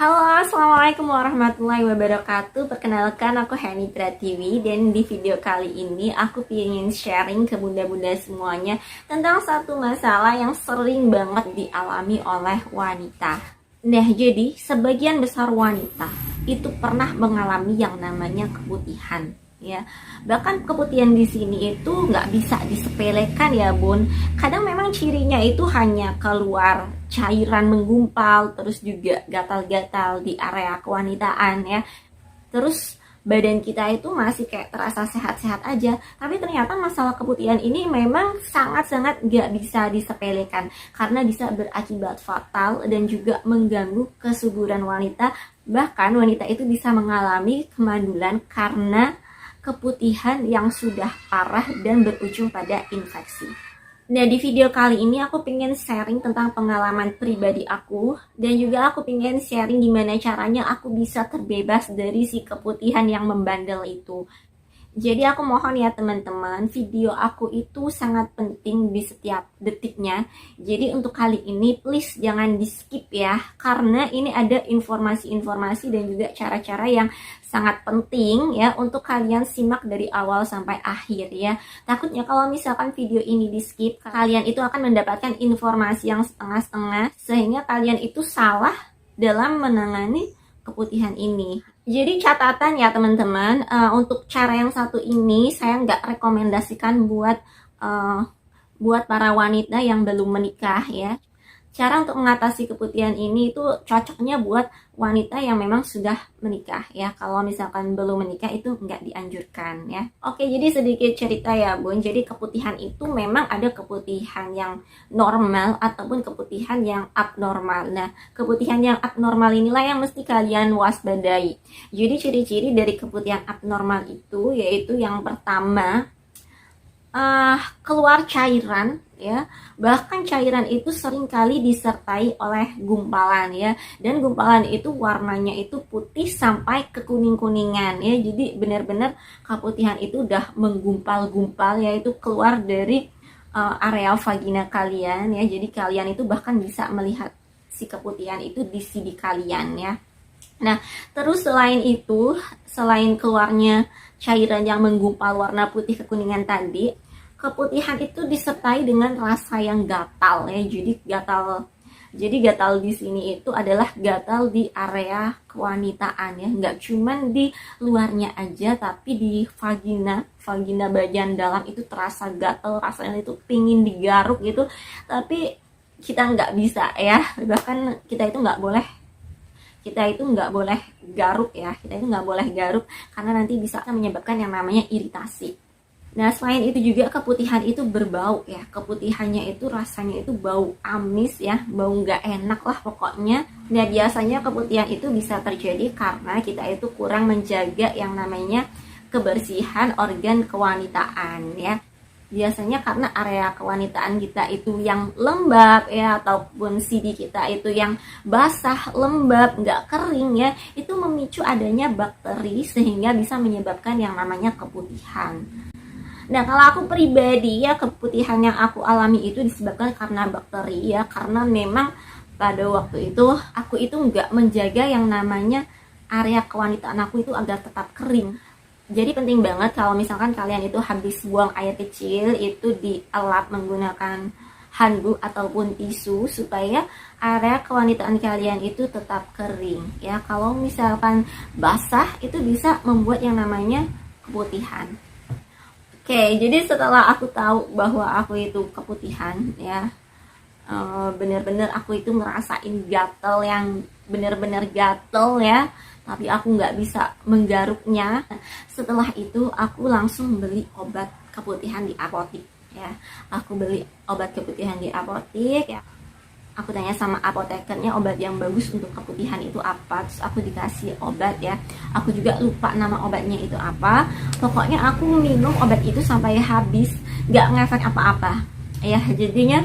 Halo, assalamualaikum warahmatullahi wabarakatuh. Perkenalkan, aku Heni Pratiwi dan di video kali ini aku ingin sharing ke bunda-bunda semuanya tentang satu masalah yang sering banget dialami oleh wanita. Nah, jadi sebagian besar wanita itu pernah mengalami yang namanya keputihan. Ya, bahkan keputihan di sini itu nggak bisa disepelekan ya bun. Kadang memang cirinya itu hanya keluar cairan menggumpal, terus juga gatal-gatal di area kewanitaan ya. Terus badan kita itu masih kayak terasa sehat-sehat aja, tapi ternyata masalah keputihan ini memang sangat-sangat nggak bisa disepelekan karena bisa berakibat fatal dan juga mengganggu kesuburan wanita. Bahkan wanita itu bisa mengalami kemandulan karena keputihan yang sudah parah dan berujung pada infeksi. Nah, di video kali ini aku pengen sharing tentang pengalaman pribadi aku dan juga aku pengen sharing gimana caranya aku bisa terbebas dari si keputihan yang membandel itu. Jadi aku mohon ya teman-teman, video aku itu sangat penting di setiap detiknya. Jadi untuk kali ini please jangan di skip ya, karena ini ada informasi-informasi dan juga cara-cara yang sangat penting ya untuk kalian simak dari awal sampai akhir ya. Takutnya kalau misalkan video ini di skip, kalian itu akan mendapatkan informasi yang setengah-setengah sehingga kalian itu salah dalam menangani keputihan ini. Jadi catatan ya teman-teman, untuk cara yang satu ini saya nggak rekomendasikan buat para wanita yang belum menikah ya. Cara untuk mengatasi keputihan ini itu cocoknya buat wanita yang memang sudah menikah ya. Kalau misalkan belum menikah itu nggak dianjurkan ya. Oke, jadi sedikit cerita ya bun. Jadi keputihan itu memang ada keputihan yang normal ataupun keputihan yang abnormal. Nah, keputihan yang abnormal inilah yang mesti kalian waspadai. Jadi ciri-ciri dari keputihan abnormal itu yaitu yang pertama, keluar cairan ya, bahkan cairan itu seringkali disertai oleh gumpalan ya, dan gumpalan itu warnanya itu putih sampai ke kuning-kuningan ya. Jadi benar-benar keputihan itu udah menggumpal-gumpal ya, itu keluar dari area vagina kalian ya. Jadi kalian itu bahkan bisa melihat si keputihan itu di sidi kalian ya. Nah, terus selain itu, selain keluarnya cairan yang menggumpal warna putih kekuningan tadi, keputihan itu disertai dengan rasa yang gatal ya. Jadi gatal di sini itu adalah gatal di area kewanitaan ya, nggak cuman di luarnya aja tapi di vagina bagian dalam itu terasa gatal, rasanya itu pingin digaruk gitu, tapi kita nggak bisa ya. Bahkan kita itu nggak boleh garuk ya, kita itu nggak boleh garuk karena nanti bisa menyebabkan yang namanya iritasi. Nah, selain itu juga keputihan itu berbau ya, keputihannya itu rasanya itu bau amis ya, bau nggak enak lah pokoknya. Nah, biasanya keputihan itu bisa terjadi karena kita itu kurang menjaga yang namanya kebersihan organ kewanitaan ya. Biasanya karena area kewanitaan kita itu yang lembab ya, ataupun sidi kita itu yang basah, lembab, nggak kering ya, itu memicu adanya bakteri sehingga bisa menyebabkan yang namanya keputihan. Nah, kalau aku pribadi ya, keputihan yang aku alami itu disebabkan karena bakteri ya, karena memang pada waktu itu aku itu nggak menjaga yang namanya area kewanitaan aku itu agar tetap kering. Jadi penting banget kalau misalkan kalian itu habis buang air kecil itu dielap menggunakan handuk ataupun tisu supaya area kewanitaan kalian itu tetap kering ya. Kalau misalkan basah itu bisa membuat yang namanya keputihan. Oke, jadi setelah aku tahu bahwa aku itu keputihan ya, bener-bener aku itu ngerasain gatel yang bener-bener gatel ya, tapi aku nggak bisa menggaruknya. Setelah itu aku langsung beli obat keputihan di apotik ya. Aku beli obat keputihan di apotik ya. Aku tanya sama apotekernya obat yang bagus untuk keputihan itu apa, terus aku dikasih obat ya. Aku juga lupa nama obatnya itu apa. Pokoknya aku minum obat itu sampai habis, nggak ngefek apa-apa ya. Jadinya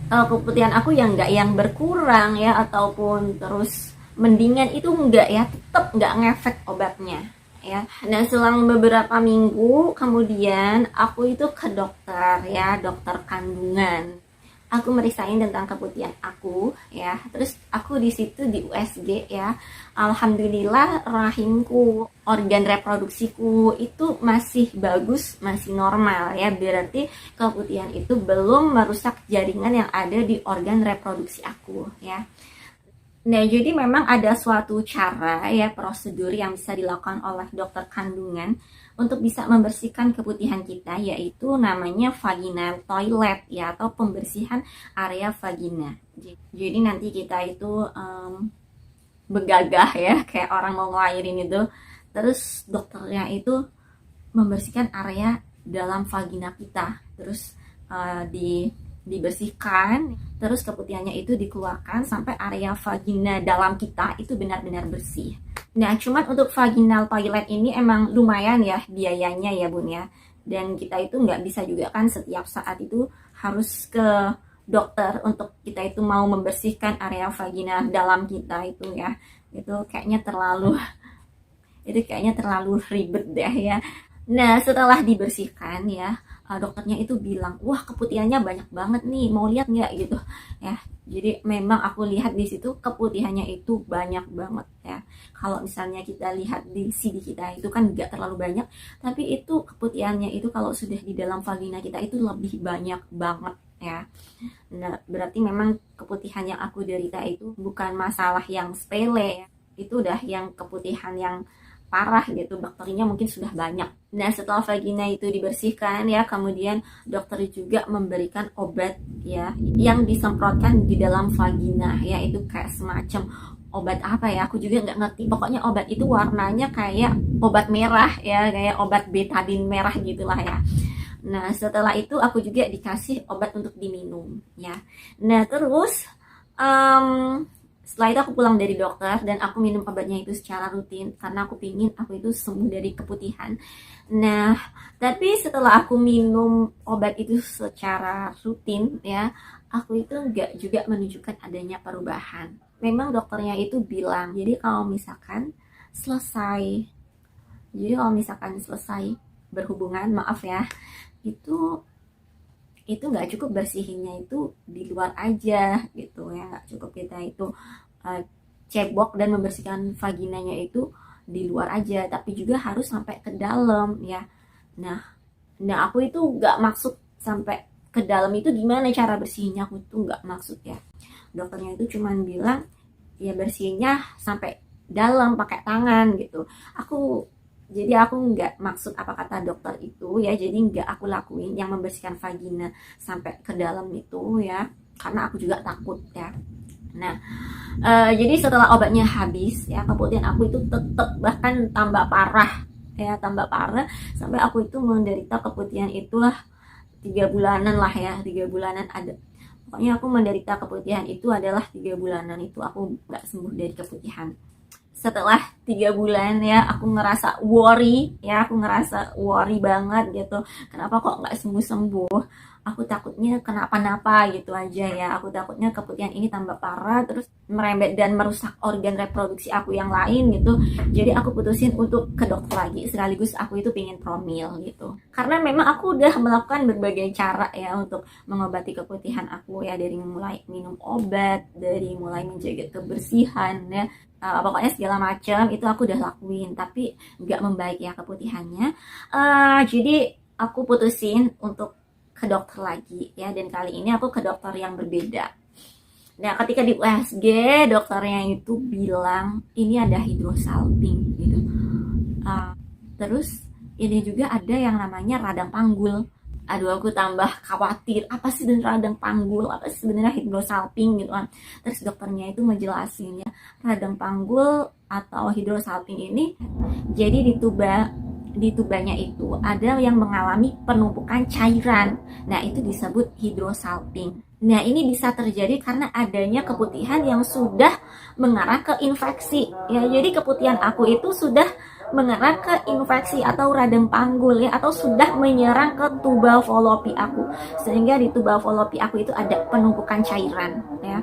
keputihan aku yang nggak yang berkurang ya, ataupun terus mendingan itu enggak ya, tetap nggak ngefek obatnya ya. Nah, selang beberapa minggu kemudian aku itu ke dokter ya, dokter kandungan. aku meriksain tentang keputihan aku ya. Terus aku di situ di USG ya. Alhamdulillah rahimku, organ reproduksiku itu masih bagus, masih normal ya. Berarti keputihan itu belum merusak jaringan yang ada di organ reproduksi aku ya. Nah, jadi memang ada suatu cara ya, prosedur yang bisa dilakukan oleh dokter kandungan untuk bisa membersihkan keputihan kita, yaitu namanya vaginal toilet ya, atau pembersihan area vagina. Jadi nanti kita itu begagah ya, kayak orang mau ngelahirin itu, terus dokternya itu membersihkan area dalam vagina kita, terus dibersihkan, terus keputihannya itu dikeluarkan sampai area vagina dalam kita itu benar-benar bersih. Nah, cuman untuk vaginal toilet ini emang lumayan ya biayanya ya Bun ya. Dan kita itu nggak bisa juga kan setiap saat itu harus ke dokter untuk kita itu mau membersihkan area vagina dalam kita itu ya. Itu kayaknya terlalu ribet deh ya. Nah, setelah dibersihkan ya, dokternya itu bilang, wah keputihannya banyak banget nih, mau lihat nggak gitu ya. Jadi memang aku lihat di situ keputihannya itu banyak banget ya. Kalau misalnya kita lihat di CD kita itu kan nggak terlalu banyak, tapi itu keputihannya itu kalau sudah di dalam vagina kita itu lebih banyak banget ya. Nah, berarti memang keputihan yang aku derita itu bukan masalah yang sepele ya. Itu udah yang keputihan yang parah gitu, bakterinya mungkin sudah banyak. Nah, setelah vagina itu dibersihkan ya, kemudian dokter juga memberikan obat ya yang disemprotkan di dalam vagina ya, itu kayak semacam obat apa ya, aku juga nggak ngerti. Pokoknya obat itu warnanya kayak obat merah ya, kayak obat betadine merah gitulah ya. Nah, setelah itu aku juga dikasih obat untuk diminum ya. Nah, terus setelah itu aku pulang dari dokter dan aku minum obatnya itu secara rutin karena aku pingin aku itu sembuh dari keputihan. Nah, tapi setelah aku minum obat itu secara rutin ya, aku itu nggak juga menunjukkan adanya perubahan. Memang dokternya itu bilang, jadi kalau misalkan selesai berhubungan, maaf ya, itu nggak cukup bersihinnya itu di luar aja gitu ya, nggak cukup kita itu cebok dan membersihkan vaginanya itu di luar aja, tapi juga harus sampai ke dalam ya. Nah aku itu nggak maksud sampai ke dalam itu gimana cara bersihinnya, aku tuh nggak maksud ya. Dokternya itu cuman bilang ya bersihinnya sampai dalam pakai tangan gitu. Jadi aku nggak maksud apa kata dokter itu ya, jadi nggak aku lakuin yang membersihkan vagina sampai ke dalam itu ya, karena aku juga takut ya. Nah, jadi setelah obatnya habis ya, keputihan aku itu tetap bahkan tambah parah ya, sampai aku itu menderita keputihan itulah 3 bulanan lah ya, 3 bulanan ada. Pokoknya aku menderita keputihan itu adalah 3 bulanan itu aku nggak sembuh dari keputihan. Setelah 3 bulan ya, aku ngerasa worry banget gitu, kenapa kok nggak sembuh-sembuh. Aku takutnya kenapa-napa gitu aja ya, aku takutnya keputihan ini tambah parah terus merembet dan merusak organ reproduksi aku yang lain gitu. Jadi aku putusin untuk ke dokter lagi, sekaligus aku itu pengen promil gitu, karena memang aku udah melakukan berbagai cara ya untuk mengobati keputihan aku ya, dari mulai minum obat, dari mulai menjaga kebersihan ya, pokoknya segala macam itu aku udah lakuin, tapi nggak membaik ya keputihannya. Jadi aku putusin untuk ke dokter lagi ya, dan kali ini aku ke dokter yang berbeda. Nah, ketika di USG dokternya itu bilang ini ada hidrosalping gitu. Terus ini juga ada yang namanya radang panggul. Aduh, aku tambah khawatir, apa sih radang panggul, apa sih sebenarnya hidrosalping gitu kan. Terus dokternya itu menjelasin ya, radang panggul atau hidrosalping ini jadi di tubanya itu ada yang mengalami penumpukan cairan. Nah, itu disebut hidrosalping. Nah, ini bisa terjadi karena adanya keputihan yang sudah mengarah ke infeksi. Ya, jadi keputihan aku itu sudah mengarah ke infeksi atau radang panggul ya, atau sudah menyerang ke tuba fallopi aku. Sehingga di tuba fallopi aku itu ada penumpukan cairan ya.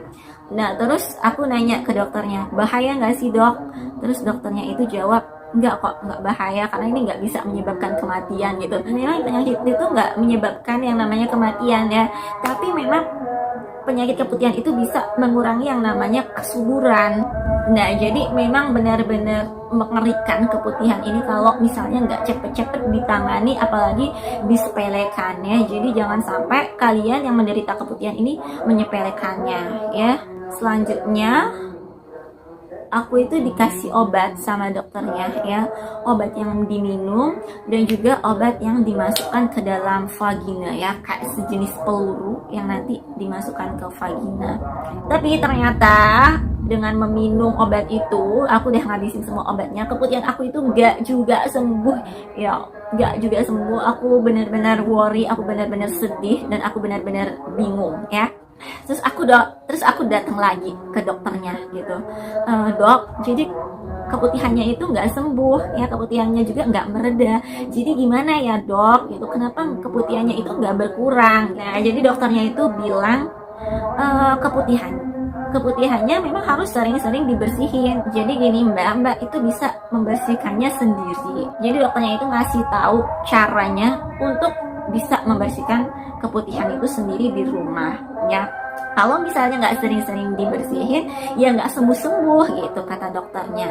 Nah, terus aku nanya ke dokternya, bahaya nggak sih dok? Terus dokternya itu jawab, enggak kok, enggak bahaya karena ini enggak bisa menyebabkan kematian gitu. Memang penyakit itu enggak menyebabkan yang namanya kematian ya, tapi memang penyakit keputihan itu bisa mengurangi yang namanya kesuburan. Nah, jadi memang benar-benar mengerikan keputihan ini kalau misalnya nggak cepet-cepet ditangani, apalagi disepelekannya. Jadi jangan sampai kalian yang menderita keputihan ini menyepelekannya ya. Selanjutnya aku itu dikasih obat sama dokternya ya, obat yang diminum dan juga obat yang dimasukkan ke dalam vagina ya, kayak sejenis peluru yang nanti dimasukkan ke vagina. Tapi ternyata dengan meminum obat itu, aku udah ngabisin semua obatnya, keputihan aku itu nggak juga sembuh ya, nggak juga sembuh. Aku benar-benar worry, aku benar-benar sedih dan aku benar-benar bingung ya. Terus aku datang lagi ke dokternya gitu, dok, jadi keputihannya itu nggak sembuh ya, keputihannya juga nggak mereda, jadi gimana ya dok gitu, kenapa keputihannya itu nggak berkurang. Nah, jadi dokternya itu bilang keputihannya memang harus sering-sering dibersihin. Jadi gini mbak itu bisa membersihkannya sendiri. Jadi dokternya itu ngasih tahu caranya untuk bisa membersihkan keputihan itu sendiri di rumah ya. Kalau misalnya nggak sering-sering dibersihin ya nggak sembuh-sembuh gitu kata dokternya.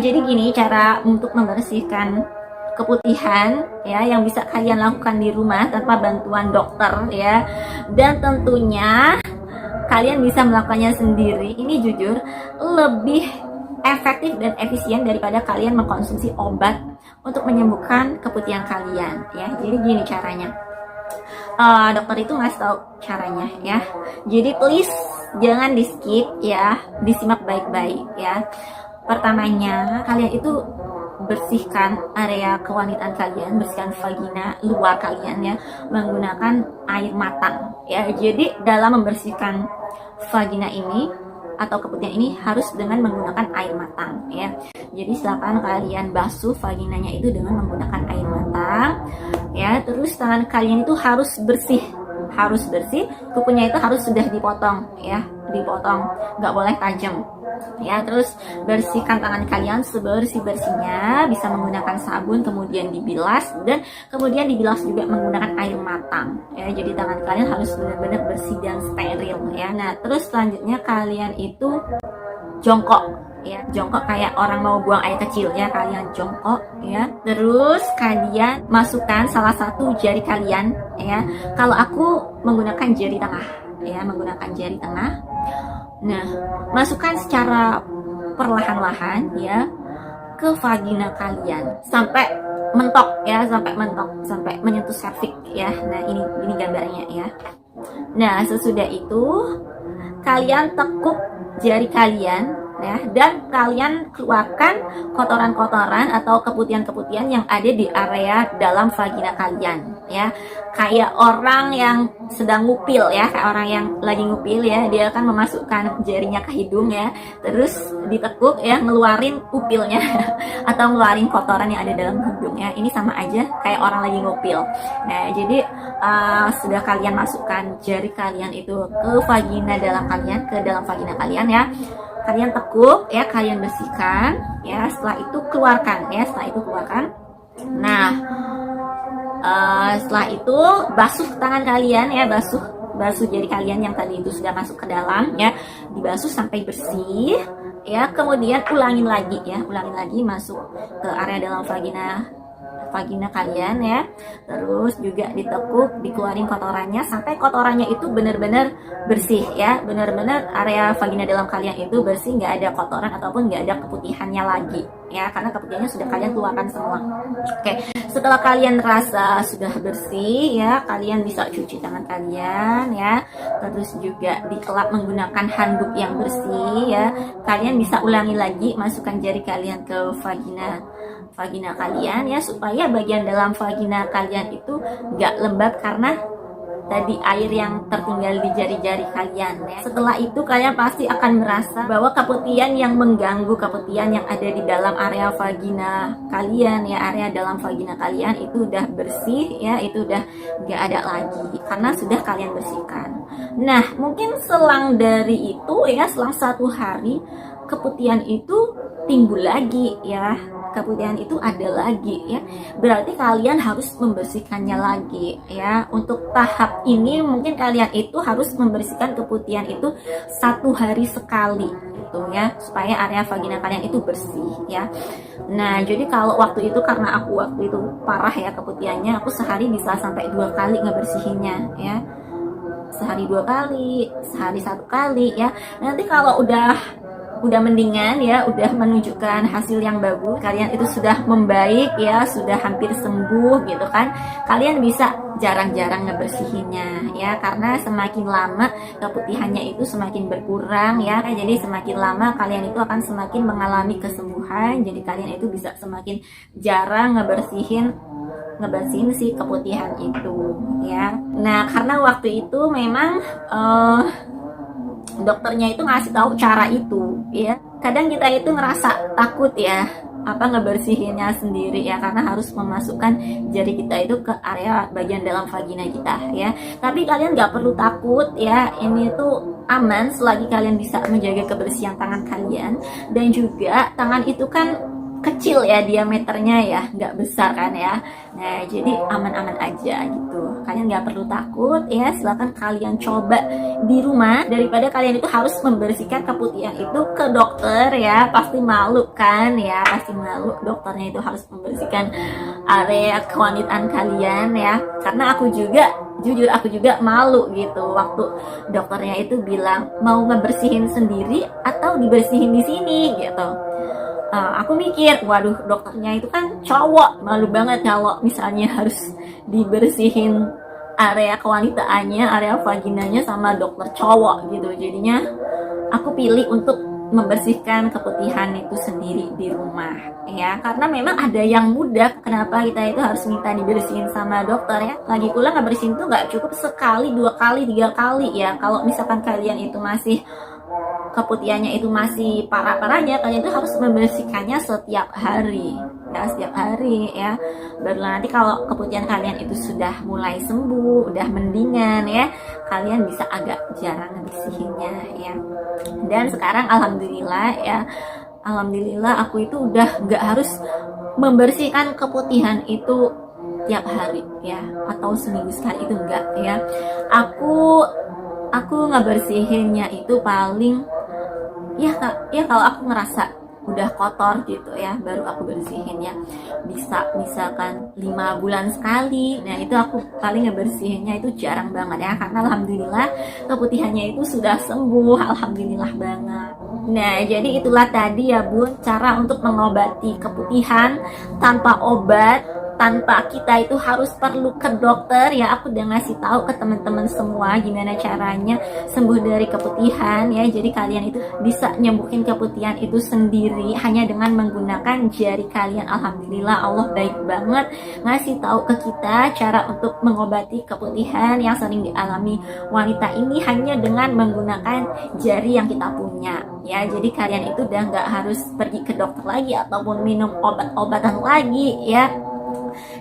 Jadi gini cara untuk membersihkan keputihan ya yang bisa kalian lakukan di rumah tanpa bantuan dokter ya, dan tentunya kalian bisa melakukannya sendiri. Ini jujur lebih efektif dan efisien daripada kalian mengkonsumsi obat untuk menyembuhkan keputihan kalian ya. Jadi gini caranya, dokter itu ngasih tahu caranya ya. Jadi please jangan di skip ya, disimak baik-baik ya. Pertamanya kalian itu bersihkan area kewanitaan kalian, bersihkan vagina luar kalian ya, menggunakan air matang ya. Jadi dalam membersihkan vagina ini atau keputihan ini harus dengan menggunakan air matang ya. Jadi silakan kalian basuh vaginanya itu dengan menggunakan air matang ya. Terus tangan kalian itu harus bersih, kukunya itu harus sudah dipotong ya, nggak boleh tajam ya. Terus bersihkan tangan kalian sebersih-bersihnya, bisa menggunakan sabun, kemudian dibilas, dan kemudian dibilas juga menggunakan air matang ya. Jadi tangan kalian harus benar-benar bersih dan steril ya. Nah, terus selanjutnya kalian itu jongkok ya, jongkok kayak orang mau buang air kecil ya, kalian jongkok ya. Terus kalian masukkan salah satu jari kalian ya, kalau aku menggunakan jari tengah ya, menggunakan jari tengah. Nah, masukkan secara perlahan-lahan ya ke vagina kalian sampai mentok ya, sampai menyentuh serviks ya. Nah, ini gambarnya ya. Nah, sesudah itu kalian tekuk jari kalian ya, dan kalian keluarkan kotoran-kotoran atau keputihan-keputihan yang ada di area dalam vagina kalian ya. Kayak orang yang sedang ngupil ya, kayak orang yang lagi ngupil ya, dia akan memasukkan jarinya ke hidung ya, terus ditekuk ya, ngeluarin upilnya atau ngeluarin kotoran yang ada dalam hidung ya. Ini sama aja kayak orang lagi ngupil. Nah, jadi sudah kalian masukkan jari kalian itu ke dalam vagina kalian ya, kalian tekuk ya, kalian bersihkan ya. Setelah itu keluarkan ya, nah setelah itu basuh tangan kalian ya, basuh jari kalian yang tadi itu sudah masuk ke dalam ya, dibasuh sampai bersih ya. Kemudian ulangin lagi masuk ke area dalam vagina kalian ya. Terus juga ditekuk, dikeluarin kotorannya sampai kotorannya itu benar-benar bersih ya, benar-benar area vagina dalam kalian itu bersih, nggak ada kotoran ataupun nggak ada keputihannya lagi ya, karena keputihannya sudah kalian keluarkan semua. Oke, setelah kalian rasa sudah bersih ya, kalian bisa cuci tangan kalian ya. Terus juga dielap menggunakan handuk yang bersih ya. Kalian bisa ulangi lagi, masukkan jari kalian ke vagina kalian ya, supaya bagian dalam vagina kalian itu nggak lembab karena tadi air yang tertinggal di jari-jari kalian ya. Setelah itu kalian pasti akan merasa bahwa keputihan yang mengganggu, keputihan yang ada di dalam area vagina kalian ya, area dalam vagina kalian itu udah bersih ya, itu udah nggak ada lagi karena sudah kalian bersihkan. Nah, mungkin selang dari itu ya, selang 1 hari keputihan itu timbul lagi ya. keputihan itu ada lagi ya, berarti kalian harus membersihkannya lagi ya. Untuk tahap ini mungkin kalian itu harus membersihkan keputihan itu 1 hari sekali gitu ya, supaya area vagina kalian itu bersih ya. Nah jadi kalau waktu itu, karena aku waktu itu parah ya keputihannya, aku sehari bisa sampai 2 kali ngebersihinnya ya, sehari 2 kali, sehari 1 kali ya. Nanti kalau udah mendingan ya, udah menunjukkan hasil yang bagus, kalian itu sudah membaik ya, sudah hampir sembuh gitu kan, kalian bisa jarang-jarang ngebersihinnya ya, karena semakin lama keputihannya itu semakin berkurang ya. Jadi semakin lama kalian itu akan semakin mengalami kesembuhan, jadi kalian itu bisa semakin jarang ngebersihin si keputihan itu ya. Nah karena waktu itu memang dokternya itu ngasih tahu cara itu ya. Kadang kita itu ngerasa takut ya ngebersihinnya sendiri ya, karena harus memasukkan jari kita itu ke area bagian dalam vagina kita ya. Tapi kalian nggak perlu takut ya, ini tuh aman selagi kalian bisa menjaga kebersihan tangan kalian. Dan juga tangan itu kan kecil ya diameternya ya, nggak besar kan ya. Nah jadi aman-aman aja gitu, kalian nggak perlu takut ya. Silahkan kalian coba di rumah, daripada kalian itu harus membersihkan keputihan itu ke dokter ya. Pasti malu kan ya, pasti malu dokternya itu harus membersihkan area kewanitaan kalian ya. Karena aku juga jujur, aku juga malu gitu waktu dokternya itu bilang mau ngebersihin sendiri atau dibersihin di sini gitu. Aku mikir, waduh dokternya itu kan cowok, malu banget kalau misalnya harus dibersihin area kewanitaannya, area vaginanya sama dokter cowok gitu. Jadinya aku pilih untuk membersihkan keputihan itu sendiri di rumah ya, karena memang ada yang mudah, kenapa kita itu harus minta dibersihin sama dokter ya. Lagi pula ngebersihin tuh nggak cukup sekali, 2 kali, 3 kali ya. Kalau misalkan kalian itu masih keputihannya itu masih parah-parahnya, kalian itu harus membersihkannya setiap hari ya, baru nanti kalau keputihan kalian itu sudah mulai sembuh, udah mendingan ya, kalian bisa agak jarang membersihinnya ya. Dan sekarang alhamdulillah ya, alhamdulillah aku itu udah nggak harus membersihkan keputihan itu tiap hari ya, atau seminggu sekali, itu enggak ya. Aku ngebersihinnya itu paling ya kalau aku ngerasa udah kotor gitu ya, baru aku bersihin ya. Bisa misalkan 5 bulan sekali. Nah itu aku paling ngebersihinnya itu jarang banget ya, karena alhamdulillah keputihannya itu sudah sembuh, alhamdulillah banget. Nah jadi itulah tadi ya Bun, cara untuk mengobati keputihan tanpa obat, tanpa kita itu harus perlu ke dokter ya. Aku udah ngasih tahu ke teman-teman semua gimana caranya sembuh dari keputihan ya. Jadi kalian itu bisa nyembuhin keputihan itu sendiri hanya dengan menggunakan jari kalian. Alhamdulillah Allah baik banget ngasih tahu ke kita cara untuk mengobati keputihan yang sering dialami wanita ini hanya dengan menggunakan jari yang kita punya ya. Jadi kalian itu udah nggak harus pergi ke dokter lagi ataupun minum obat-obatan lagi ya.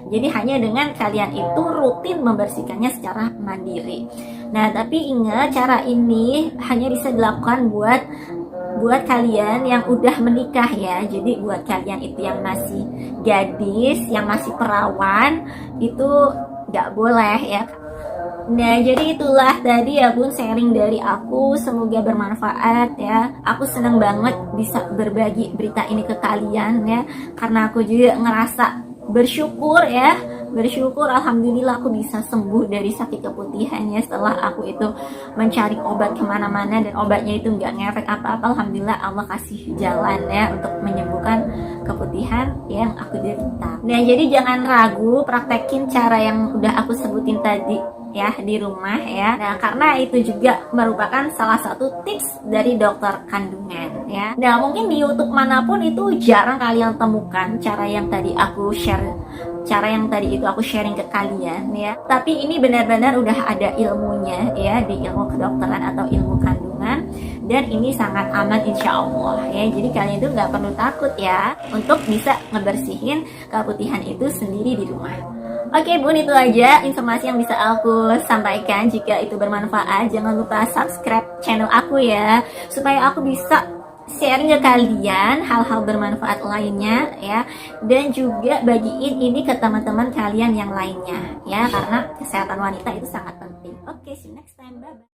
Jadi hanya dengan kalian itu rutin membersihkannya secara mandiri. Nah tapi ingat, cara ini hanya bisa dilakukan buat kalian yang udah menikah ya. Jadi buat kalian itu yang masih gadis, yang masih perawan, itu nggak boleh ya. Nah jadi itulah tadi ya Bun sharing dari aku, semoga bermanfaat ya. Aku senang banget bisa berbagi berita ini ke kalian ya, karena aku juga ngerasa bersyukur alhamdulillah aku bisa sembuh dari sakit keputihannya setelah aku itu mencari obat kemana-mana dan obatnya itu nggak ngefek apa-apa. Alhamdulillah Allah kasih jalan ya untuk menyembuhkan keputihan yang aku derita. Nah jadi jangan ragu, praktekin cara yang udah aku sebutin tadi ya di rumah ya. Nah karena itu juga merupakan salah satu tips dari dokter kandungan ya. Nah mungkin di YouTube manapun itu jarang kalian temukan cara yang tadi aku sharing ke kalian ya. Tapi ini benar-benar udah ada ilmunya ya, di ilmu kedokteran atau ilmu kandungan, dan ini sangat aman insya Allah ya. Jadi kalian itu nggak perlu takut ya untuk bisa ngebersihin keputihan itu sendiri di rumah. Oke Bun, itu aja informasi yang bisa aku sampaikan. Jika itu bermanfaat, jangan lupa subscribe channel aku ya, supaya aku bisa sharing ke kalian hal-hal bermanfaat lainnya ya, dan juga bagiin ini ke teman-teman kalian yang lainnya ya, karena kesehatan wanita itu sangat penting. Oke, see you next time, bye bye.